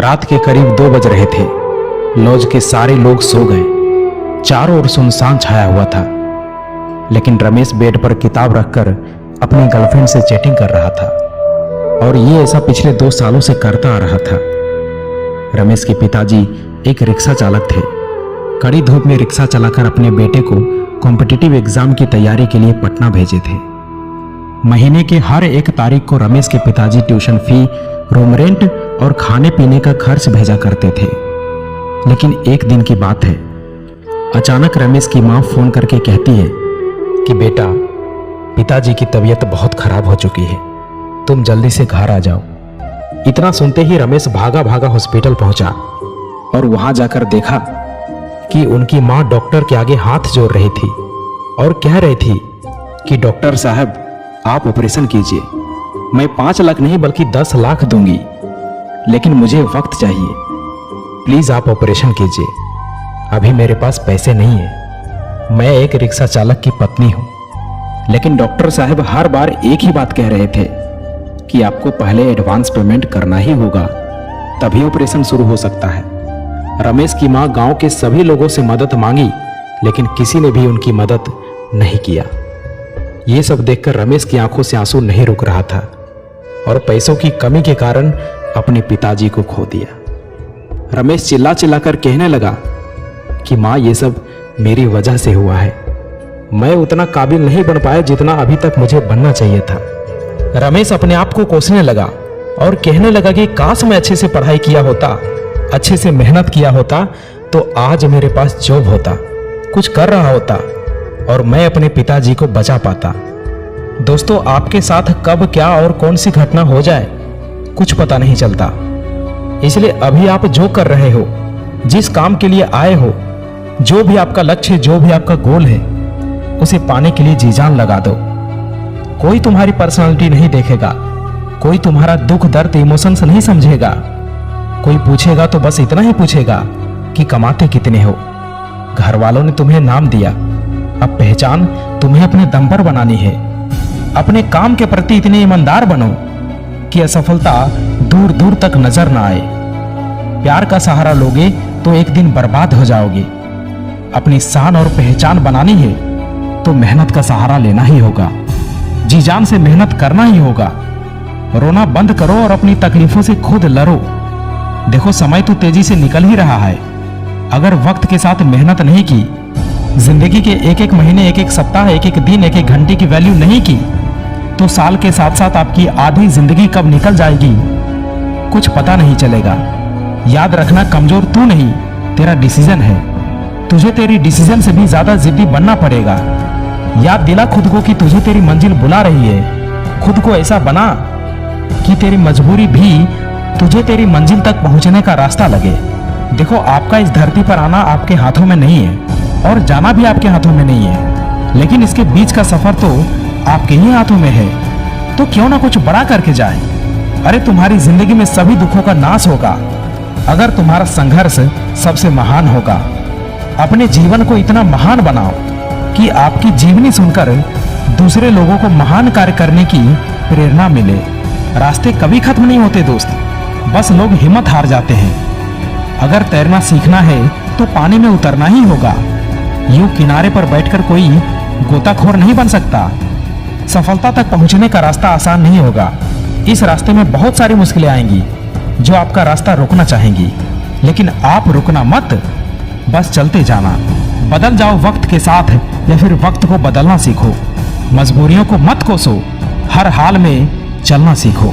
रात के करीब 2 बज रहे थे। लॉज के सारे लोग सो गए। चारों ओर सुनसान छाया हुआ था, लेकिन रमेश बेड पर किताब रखकर अपनी गर्लफ्रेंड से चैटिंग कर रहा था, और ये ऐसा पिछले 2 सालों से करता आ रहा था। रमेश के पिताजी एक रिक्शा चालक थे। कड़ी धूप में रिक्शा चलाकर अपने बेटे को कॉम्पिटिटिव एग्जाम की तैयारी के लिए पटना भेजे थे। महीने के हर 1 तारीख को रमेश के पिताजी ट्यूशन फी, रूम रेंट और खाने पीने का खर्च भेजा करते थे। लेकिन एक दिन की बात है, अचानक रमेश की मां फोन करके कहती है कि बेटा, पिताजी की तबीयत बहुत खराब हो चुकी है, तुम जल्दी से घर आ जाओ। इतना सुनते ही रमेश भागा भागा हॉस्पिटल पहुंचा और वहां जाकर देखा कि उनकी मां डॉक्टर के आगे हाथ जोड़ रही थी और कह रही थी कि डॉक्टर साहब, आप ऑपरेशन कीजिए। मैं 5 लाख नहीं बल्कि 10 लाख दूंगी, लेकिन मुझे वक्त चाहिए। प्लीज आप ऑपरेशन कीजिए। अभी मेरे पास पैसे नहीं है। मैं एक रिक्शा चालक की पत्नी हूं। लेकिन डॉक्टर साहब हर बार एक ही बात कह रहे थे कि आपको पहले एडवांस पेमेंट करना ही होगा, तभी ऑपरेशन शुरू हो सकता है। रमेश की मां गांव के सभी लोगों से मदद मांगी, लेकिन किसी ने भी उनकी मदद नहीं किया। ये सब देखकर रमेश की आंखों से आंसू नहीं रुक रहा था और पैसों की कमी के कारण अपने पिताजी को खो दिया। रमेश चिल्ला चिल्लाकर कहने लगा कि मां, ये सब मेरी वजह से हुआ है। मैं उतना काबिल नहीं बन पाया जितना अभी तक मुझे बनना चाहिए था। रमेश अपने आप को कोसने लगा और कहने लगा कि काश मैं अच्छे से पढ़ाई किया होता, अच्छे से मेहनत किया होता, तो आज मेरे पास जॉब होता, कुछ कर रहा होता और मैं अपने पिताजी को बचा पाता। दोस्तों, आपके साथ कब क्या और कौन सी घटना हो जाए कुछ पता नहीं चलता। इसलिए अभी आप जो कर रहे हो, जिस काम के लिए आए हो, जो भी आपका लक्ष्य है, जो भी आपका गोल है, उसे पाने के लिए जी जान लगा दो। कोई तुम्हारी पर्सनालिटी नहीं देखेगा, कोई तुम्हारा दुख दर्द इमोशंस नहीं समझेगा। कोई पूछेगा तो बस इतना ही पूछेगा कि कमाते कितने हो। घर वालों ने तुम्हें नाम दिया, अब पहचान तुम्हें अपने दम पर बनानी है। अपने काम के प्रति इतने ईमानदार बनो कि असफलता दूर दूर तक नजर ना आए। प्यार का सहारा लोगे तो एक दिन बर्बाद हो जाओगे। अपनी शान और पहचान बनानी है तो मेहनत का सहारा लेना ही होगा, जी जान से मेहनत करना ही होगा। रोना बंद करो और अपनी तकलीफों से खुद लड़ो। देखो, समय तो तेजी से निकल ही रहा है। अगर वक्त के साथ मेहनत नहीं की, जिंदगी के एक एक महीने, एक एक सप्ताह, एक एक दिन, एक एक घंटे की वैल्यू नहीं की, तो साल के साथ साथ आपकी आधी जिंदगी कब निकल जाएगी कुछ पता नहीं चलेगा। याद रखना, कमजोर तू नहीं, तेरा डिसीजन है। तुझे तेरी डिसीजन से भी ज्यादा जिद्दी बनना पड़ेगा। याद दिला खुद को कि तुझे तेरी मंजिल बुला रही है। खुद को ऐसा बना कि तेरी मजबूरी भी तुझे तेरी मंजिल तक पहुंचने का रास्ता लगे। देखो, आपका इस धरती पर आना आपके हाथों में नहीं है और जाना भी आपके हाथों में नहीं है, लेकिन इसके बीच का सफर तो आपके ही हाथों में है। तो क्यों ना कुछ बड़ा करके जाए। अरे, तुम्हारी जिंदगी में सभी दुखों का नाश होगा अगर तुम्हारा संघर्ष सबसे महान होगा। अपने जीवन को इतना महान बनाओ कि आपकी जीवनी सुनकर दूसरे लोगों को महान कार्य करने की प्रेरणा मिले। रास्ते कभी खत्म नहीं होते दोस्त, बस लोग हिम्मत हार जाते हैं। अगर तैरना सीखना है तो पानी में उतरना ही होगा। यूं किनारे पर बैठकर कोई गोताखोर नहीं बन सकता। सफलता तक पहुंचने का रास्ता आसान नहीं होगा। इस रास्ते में बहुत सारी मुश्किलें आएंगी जो आपका रास्ता रोकना चाहेंगी, लेकिन आप रुकना मत, बस चलते जाना। बदल जाओ वक्त के साथ या फिर वक्त को बदलना सीखो। मजबूरियों को मत कोसो, हर हाल में चलना सीखो।